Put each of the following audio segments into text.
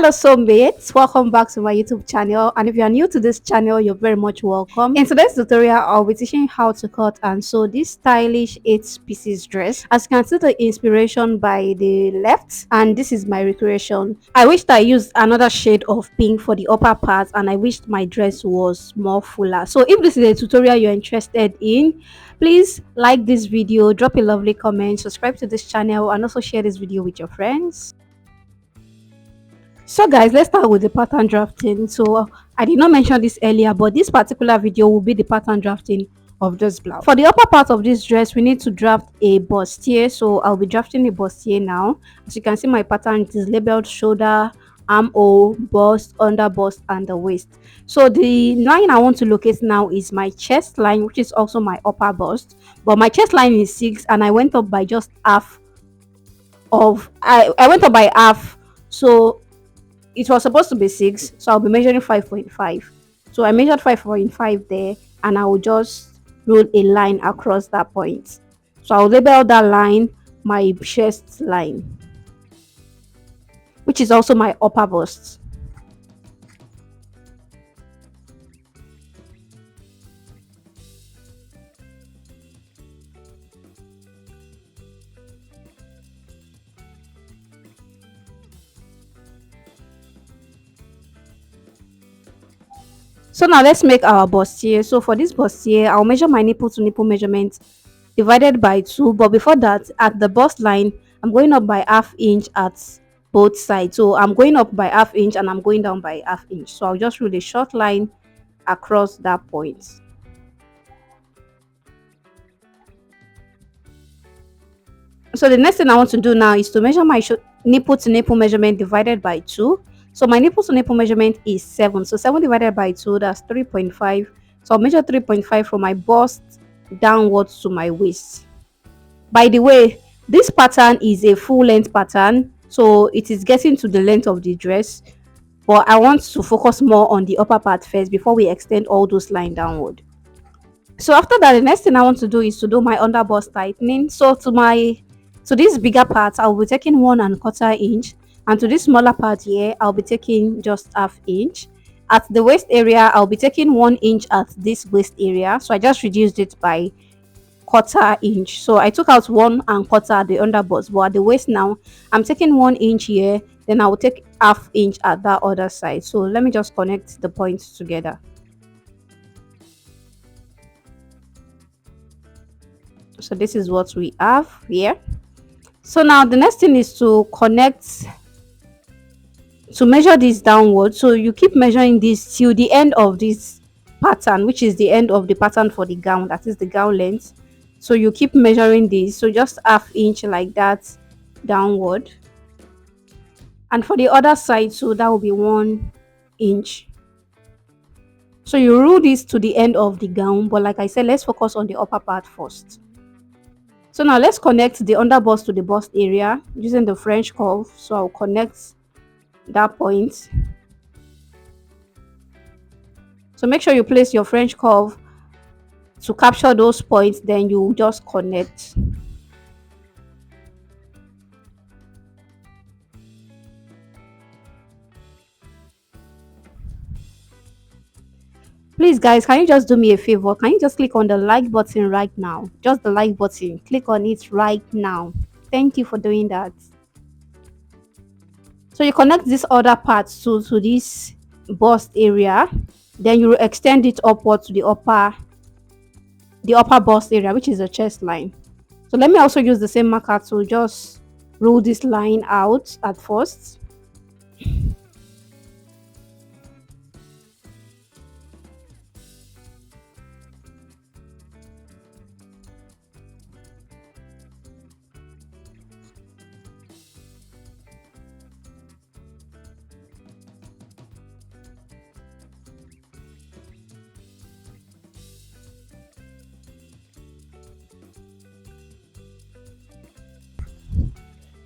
Hello, soulmates. Welcome back to my YouTube channel. And if you are new to this channel, you're very much welcome. In today's tutorial, I'll be teaching you how to cut and sew this stylish 8 pieces dress. As you can see, the inspiration by the left, and this is my recreation. I wished I used another shade of pink for the upper part, and I wished my dress was more fuller. So if this is a tutorial you're interested in, please like this video, drop a lovely comment, subscribe to this channel, and also share this video with your friends. So guys, let's start with the pattern drafting. So I did not mention this earlier, but this particular video will be the pattern drafting of this blouse. For the upper part of this dress, we need to draft a bustier. So I'll be drafting a bustier now. As you can see, my pattern is labeled shoulder, armhole, bust, under bust, and the waist. So the line I want to locate now is my chest line, which is also my upper bust. But my chest line is 6, and I went up by just half of I went up by half. So it was supposed to be 6, so I'll be measuring 5.5. So I measured 5.5 there, and I will just roll a line across that point. So I'll label that line my chest line, which is also my upper bust. So now let's make our bustier. So for this bustier, I'll measure my nipple to nipple measurement divided by 2. But before that, at the bust line, I'm going up by ½ inch at both sides. So I'm going up by ½ inch and I'm going down by ½ inch. So I'll just roll a short line across that point. So the next thing I want to do now is to measure my nipple to nipple measurement divided by 2. So my nipple to nipple measurement is 7. So 7 divided by 2, that's 3.5. So I'll measure 3.5 from my bust downwards to my waist. By the way, this pattern is a full length pattern, so it is getting to the length of the dress, but I want to focus more on the upper part first before we extend all those lines downward. So after that, the next thing I want to do is to do my under bust tightening. So to this bigger part, I'll be taking 1¼ inch, and to this smaller part here, I'll be taking just ½ inch. At the waist area, I'll be taking 1 inch at this waist area, so I just reduced it by ½ inch. So I took out 1¼ at the under bust, but at the waist now, I'm taking 1 inch here, then I will take ½ inch at that other side. So let me just connect the points together. So this is what we have here. So now the next thing is to measure this downward. So you keep measuring this till the end of this pattern, which is the end of the pattern for the gown, that is the gown length. So you keep measuring this, so just ½ inch like that downward, and for the other side, so that will be 1 inch. So you rule this to the end of the gown, but like I said, let's focus on the upper part first. So now let's connect the under bust to the bust area using the French curve. So I'll connect that point. So make sure you place your French curve to capture those points, then you just connect. Please guys, can you just do me a favor? Can you just click on the like button right now? Just the like button, click on it right now. Thank you for doing that. So you connect this other part to this bust area, then you extend it upward to the upper bust area, which is the chest line. So let me also use the same marker to just rule this line out at first.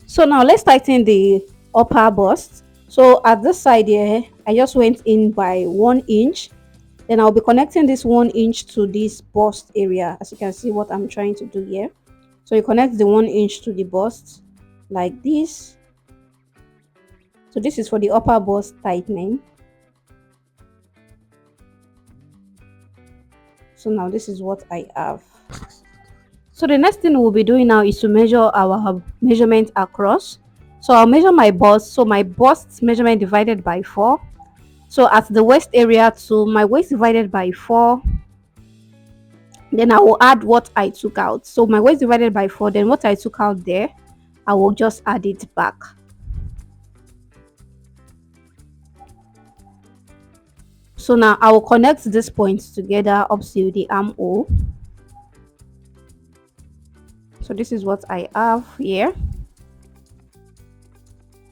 So now let's tighten the upper bust. So at this side here, I just went in by 1 inch. Then I'll be connecting this 1 inch to this bust area. As you can see what I'm trying to do here. So you connect the 1 inch to the bust like this. So this is for the upper bust tightening. So now this is what I have. So the next thing we'll be doing now is to measure our measurement across. So I'll measure my bust. So my bust measurement divided by 4. So at the waist area to my waist divided by 4, then I will add what I took out. So my waist divided by 4, then what I took out there, I will just add it back. So now I will connect these points together up to the armhole. So this is what I have here.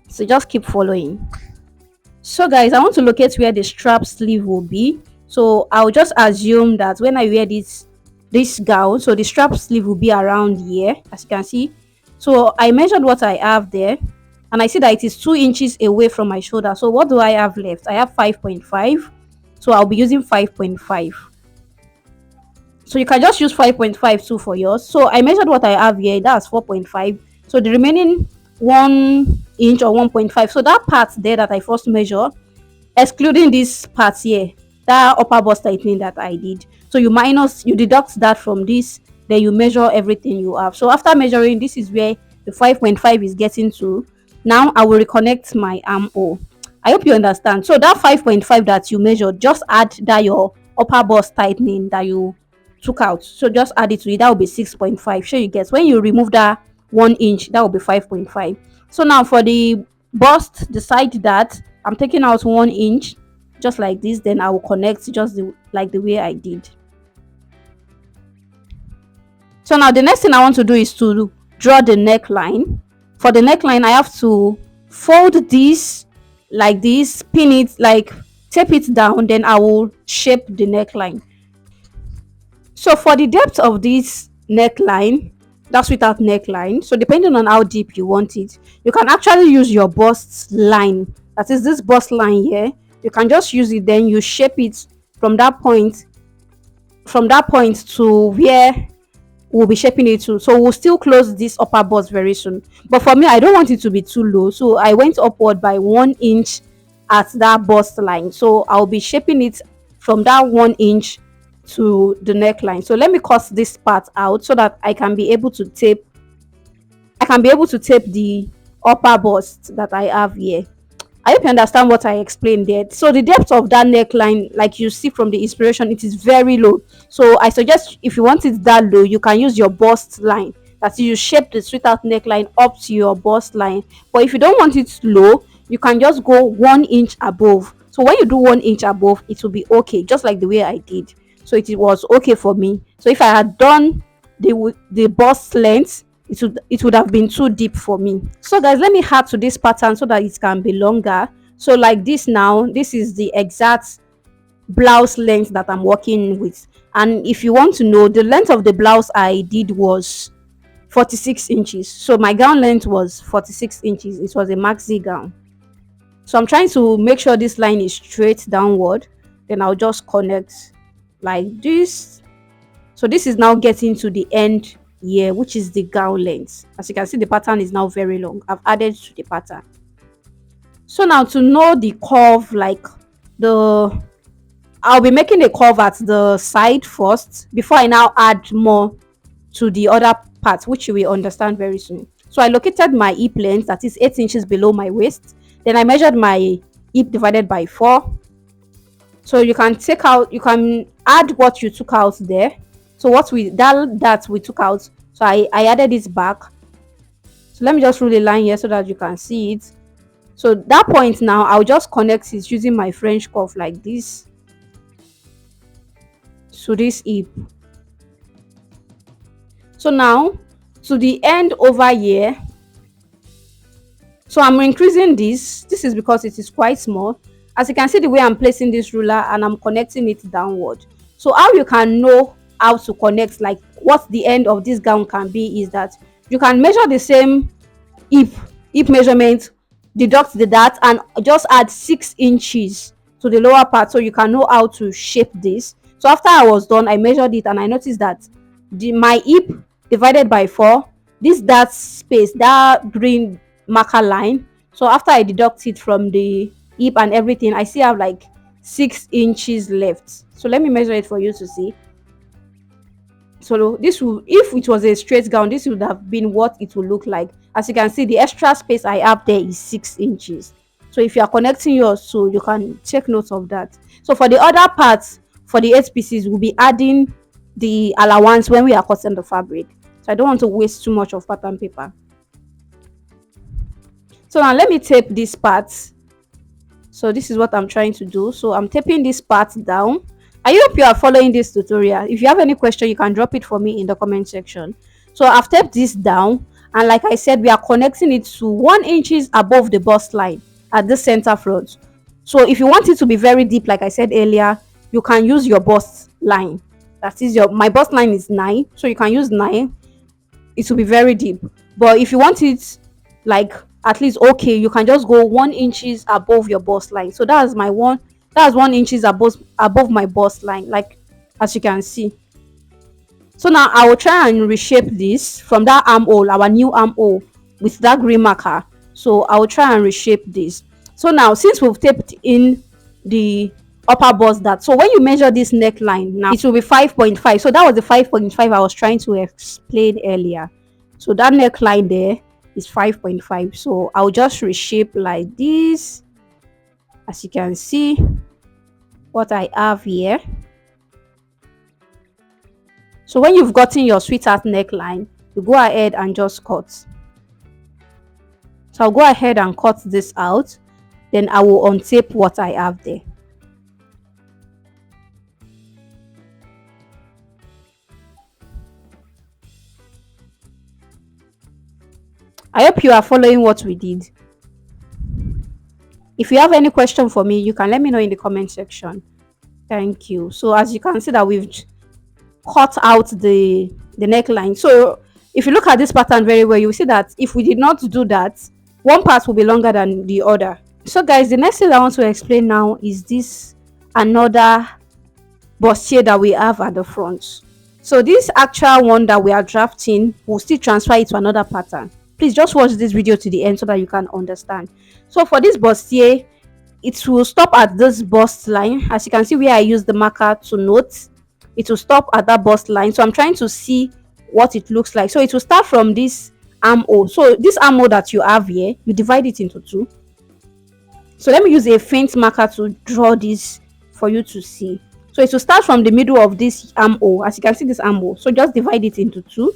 So just keep following. So guys, I want to locate where the strap sleeve will be. So I'll just assume that when I wear this gown, so the strap sleeve will be around here, as you can see. So I measured what I have there, and I see that it is 2 inches away from my shoulder. So what do I have left? I have 5.5. So I'll be using 5.5. So you can just use 5.5 too for yours. So I measured what I have here, that's 4.5. So the remaining 1 inch or 1.5, so that part there that I first measured, excluding this part here, that upper bust tightening that I did, so you deduct that from this, then you measure everything you have. So after measuring, this is where the 5.5 is getting to. Now I will reconnect my armhole. I hope you understand. So that 5.5 that you measured, just add that your upper bust tightening that you took out, so just add it to it. That will be 6.5. Sure you get, when you remove that 1 inch, that will be 5.5. So now for the bust, the side that I'm taking out 1 inch, just like this, then I will connect just like the way I did. So now the next thing I want to do is to draw the neckline. For the neckline, I have to fold this like this, pin it, like tape it down, then I will shape the neckline. So for the depth of this neckline, that's without neckline, so depending on how deep you want it, you can actually use your bust line, that is this bust line here. You can just use it, then you shape it from that point, to where we'll be shaping it to. So we'll still close this upper bust very soon, but for me, I don't want it to be too low, so I went upward by 1 inch at that bust line. So I'll be shaping it from that 1 inch to the neckline. So let me cut this part out so that I can be able to tape the upper bust that I have here. I hope you understand what I explained there. So the depth of that neckline, like you see from the inspiration, it is very low. So I suggest, if you want it that low, you can use your bust line. That's, you shape the sweetheart neckline up to your bust line. But if you don't want it low, you can just go 1 inch above. So when you do 1 inch above, it will be okay, just like the way I did. So it was okay for me. So if I had done the bust length, it would have been too deep for me. So guys, let me add to this pattern so that it can be longer. So like this, now this is the exact blouse length that I'm working with. And if you want to know, the length of the blouse I did was 46 inches. So my gown length was 46 inches. It was a maxi gown. So I'm trying to make sure this line is straight downward. Then I'll just connect like this. So this is now getting to the end here, which is the gown length. As you can see, the pattern is now very long. I've added to the pattern. So now to know the curve, like I'll be making a curve at the side first before I now add more to the other part, which you will understand very soon. So I located my hip length, that is 8 inches below my waist. Then I measured my hip divided by 4. So you can add what you took out there. So what that we took out, so I added it back. So let me just rule a line here so that you can see it. So that point, now I'll just connect it using my French cuff like this to this hip. So now to the end over here, so I'm increasing this is because it is quite small. As you can see, the way I'm placing this ruler, and I'm connecting it downward. So how you can know how to connect, like what the end of this gown can be, is that you can measure the same hip measurement, deduct that, and just add 6 inches to the lower part, so you can know how to shape this. So after I was done, I measured it, and I noticed that my hip divided by 4, that space, that green marker line, So after I deduct it from the hip and everything, I still have like 6 inches left. So let me measure it for you to see. So this will, if it was a straight gown, this would have been what it will look like. As you can see, the extra space I have there is 6 inches. So if you are connecting yours, so you can take note of that. So for the other parts, for the 8 pieces, we'll be adding the allowance when we are cutting the fabric. So I don't want to waste too much of pattern paper. So now let me tape this part. So this is what I'm trying to do. So I'm taping this part down. I hope you are following this tutorial. If you have any question, you can drop it for me in the comment section. So I've taped this down, and like I said, we are connecting it to 1 inches above the bust line at the center front. So if you want it to be very deep, like I said earlier, you can use your bust line. That is my bust line is 9, so you can use 9. It will be very deep. But if you want it like at least okay, you can just go 1 inches above your bust line. So that's my one, that's 1 inches above my bust line, like as you can see. So now I will try and reshape this from that armhole, our new armhole, with that green marker. So I will try and reshape this. So now since we've taped in the upper bust dart, so when you measure this neckline now, it will be 5.5. So that was the 5.5 I was trying to explain earlier. So that neckline there is 5.5. So I'll just reshape like this. As you can see what I have here. So when you've gotten your sweetheart neckline, you go ahead and just cut. So I'll go ahead and cut this out. Then I will untape what I have there. I hope you are following what we did. If you have any question for me, you can let me know in the comment section. Thank you. So as you can see that we've cut out the neckline. So if you look at this pattern very well, you will see that if we did not do that, one part will be longer than the other. So guys, the next thing I want to explain now is this another bustier that we have at the front. So this actual one that we are drafting, will still transfer it to another pattern. Please just watch this video to the end so that you can understand. So for this bustier, it will stop at this bust line. As you can see where I use the marker to note, it will stop at that bust line. So I'm trying to see what it looks like. So it will start from this armhole. So this armhole that you have here, you divide it into two. So let me use a faint marker to draw this for you to see. So it will start from the middle of this armhole. As you can see, this armhole. So just divide it into two.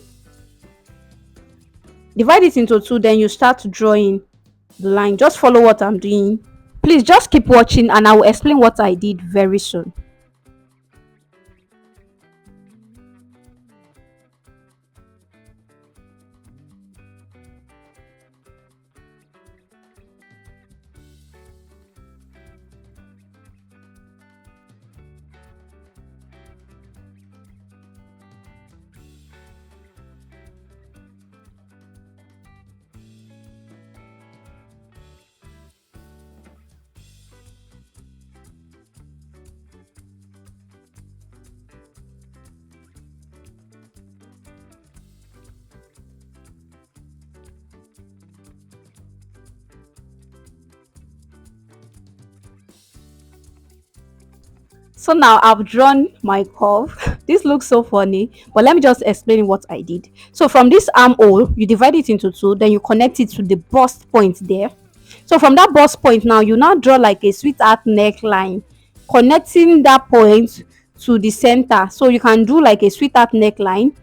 Divide it into two, then you start drawing the line. Just follow what I'm doing. Please just keep watching and I will explain what I did very soon. So now I've drawn my curve. This looks so funny, but let me just explain what I did. So from this armhole, you divide it into two, then you connect it to the bust point there. So from that bust point now, you now draw like a sweetheart neckline, connecting that point to the center. So you can do like a sweetheart neckline.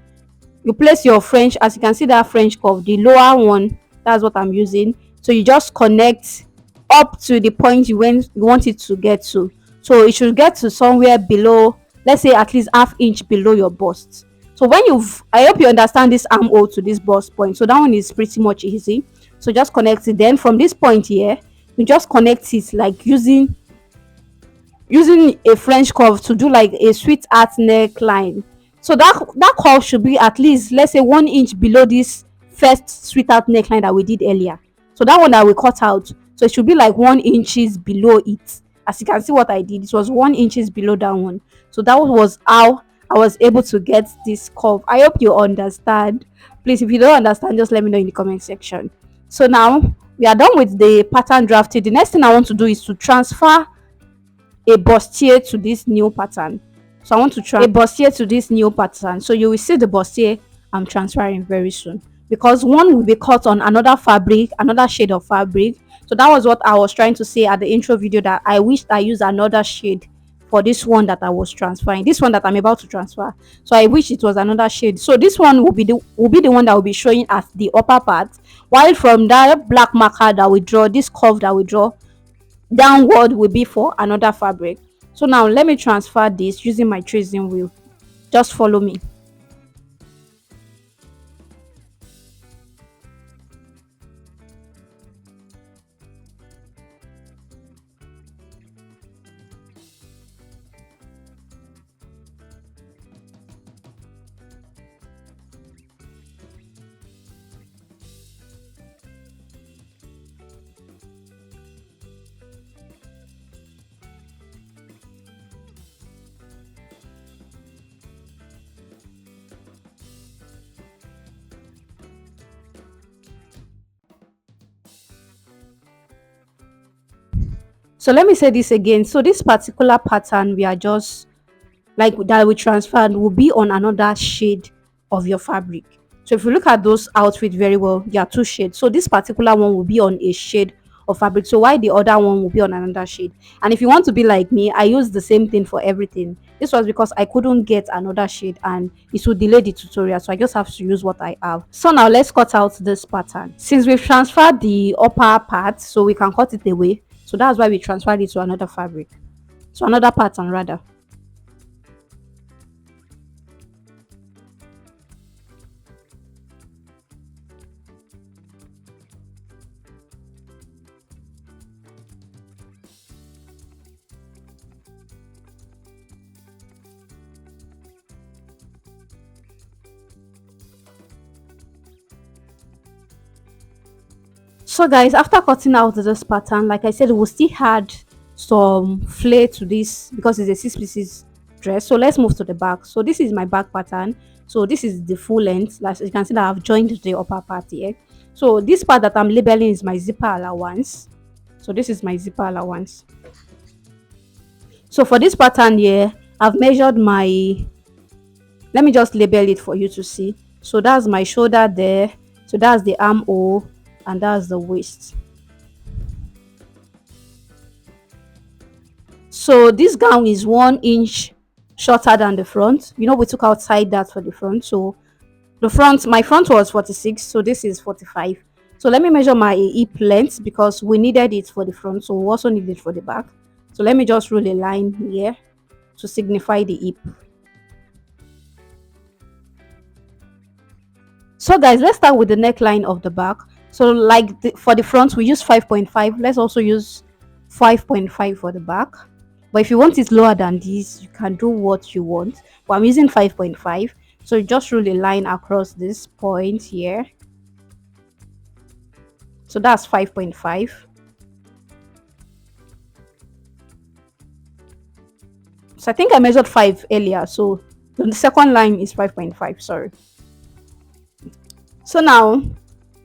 You place your French, as you can see that French curve, the lower one, that's what I'm using. So you just connect up to the point you want it to get to. So it should get to somewhere below, let's say at least half inch below your bust. So when I hope you understand this armhole to this bust point. So that one is pretty much easy. So just connect it. Then from this point here, you just connect it like using a French curve to do like a sweetheart neckline. So that curve should be at least, let's say, 1 inch below this first sweetheart neckline that we did earlier. So that one that we cut out, so it should be like 1 inches below it. As you can see what I did, it was 1 inches below that one. So that was how I was able to get this curve. I hope you understand. Please, if you don't understand, just let me know in the comment section. So now we are done with the pattern drafting. The next thing I want to do is to transfer a bustier to this new pattern. So I want to transfer a bustier to this new pattern. So you will see the bustier I'm transferring very soon, because one will be cut on another fabric, another shade of fabric. So that was what I was trying to say at the intro video, that I wished I used another shade for this one that I was transferring, this one that I'm about to transfer. So I wish it was another shade. So this one will be the one that will be showing as the upper part, while from that black marker that we draw, this curve that we draw downward will be for another fabric. So now let me transfer this using my tracing wheel. Just follow me. So let me say this again. So this particular pattern we are just like that we transferred will be on another shade of your fabric. So if you look at those outfits very well, there are two shades. So this particular one will be on a shade of fabric, so why the other one will be on another shade. And if you want to be like me, I use the same thing for everything. This was because I couldn't get another shade and it would delay the tutorial, so I just have to use what I have. So now let's cut out this pattern. Since we've transferred the upper part, so we can cut it away, so that's why we transferred it to another fabric, so another pattern rather. So guys, after cutting out this pattern, like I said, we still had some flare to this because it's a 6 pieces dress. So let's move to the back. So this is my back pattern. So this is the full length. Like you can see that I've joined the upper part here. So this part that I'm labeling is my zipper allowance. So this is my zipper allowance. So for this pattern here, I've measured my, let me just label it for you to see. So that's my shoulder there. So that's the armhole and that's the waist. So this gown is 1 inch shorter than the front. You know, we took outside that for the front. So the front, my front was 46, so this is 45. So let me measure my hip length because we needed it for the front, so we also need it for the back. So let me just roll a line here to signify the hip. So guys, let's start with the neckline of the back. So like for the front we use 5.5. Let's also use 5.5 for the back, but if you want it lower than this, you can do what you want, but I'm using 5.5. So you just roll a line across this point here. So that's 5.5. So I think I measured 5 earlier, so the second line is 5.5, sorry. So now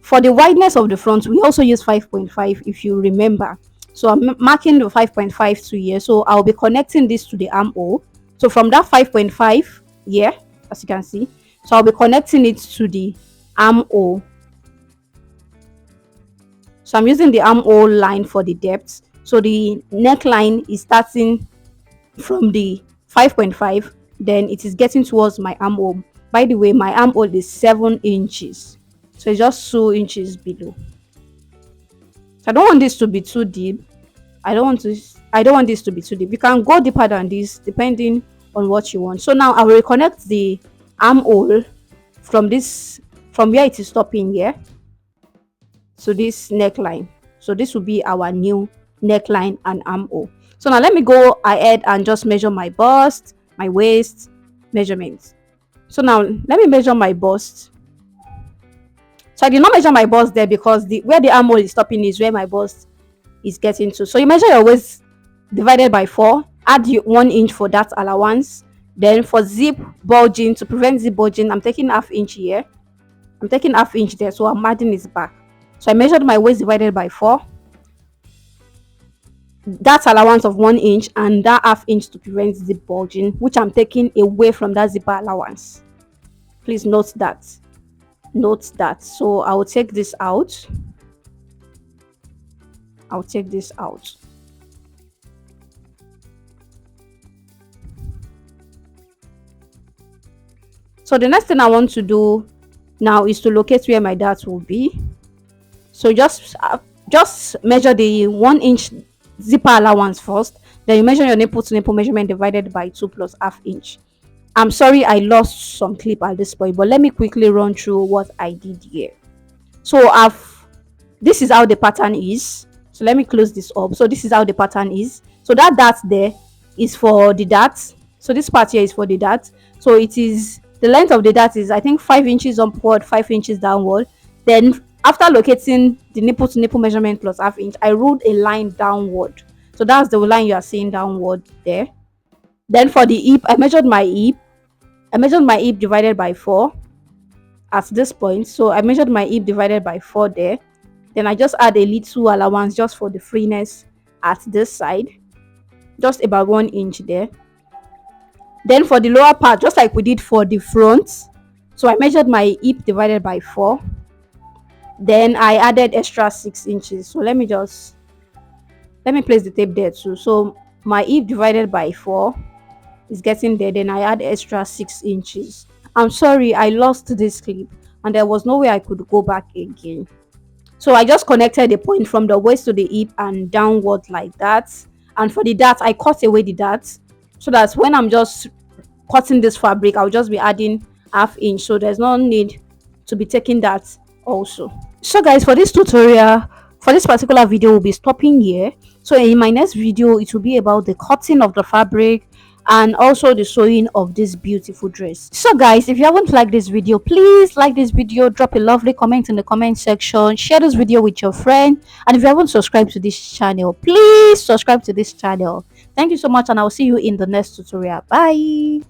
for the wideness of the front we also use 5.5, if you remember. So I'm marking the 5.5 to here, so I'll be connecting this to the armhole. So from that 5.5 here, as you can see, so I'll be connecting it to the armhole. So I'm using the armhole line for the depth. So the neckline is starting from the 5.5, then it is getting towards my armhole. By the way, my armhole is 7 inches, so it's just 2 inches below. So I don't want this to be too deep. I don't want this to be too deep. You can go deeper than this depending on what you want. So now I will reconnect the armhole from where it is stopping here. So this neckline. So this will be our new neckline and armhole. So now let me go ahead and just measure my bust, my waist measurements. So now let me measure my bust. So I did not measure my bust there because where the armhole is stopping is where my bust is getting to. So you measure your waist divided by 4, add 1 inch for that allowance. Then for zip bulging, to prevent zip bulging, I'm taking ½ inch here. I'm taking ½ inch there, so I'm adding it back. So I measured my waist divided by 4. That allowance of 1 inch and that half inch to prevent zip bulging, which I'm taking away from that zipper allowance. Please note that. Note that. So I'll take this out. I'll take this out. So the next thing I want to do now is to locate where my dart will be. So just measure the 1 inch zipper allowance first. Then you measure your nipple to nipple measurement divided by 2 plus half inch. I'm sorry I lost some clip at this point, but let me quickly run through what I did here. So this is how the pattern is. So let me close this up. So this is how the pattern is. So that dart there is for the dart. So this part here is for the dart. So it is the length of the dart is, I think, 5 inches upward, 5 inches downward. Then after locating the nipple to nipple measurement plus half inch, I ruled a line downward. So that's the line you are seeing downward there. Then for the hip, I measured my hip. I measured my hip divided by 4 at this point. So I measured my hip divided by 4 there. Then I just add a little allowance just for the freeness at this side, just about 1 inch there. Then for the lower part, just like we did for the front, so I measured my hip divided by 4. Then I added extra 6 inches. So let me place the tape there too. So my hip divided by 4 is getting there. Then I add extra 6 inches. I'm sorry I lost this clip and there was no way I could go back again. So I just connected the point from the waist to the hip and downward like that. And for the dart, I cut away the dart so that when I'm just cutting this fabric, I'll just be adding half inch. So there's no need to be taking that also. So guys, for this tutorial, for this particular video, we'll be stopping here. So in my next video, it will be about the cutting of the fabric and also the sewing of this beautiful dress. So guys, if you haven't liked this video, please like this video, drop a lovely comment in the comment section, share this video with your friend, and if you haven't subscribed to this channel, please subscribe to this channel. Thank you so much, and I'll see you in the next tutorial. Bye.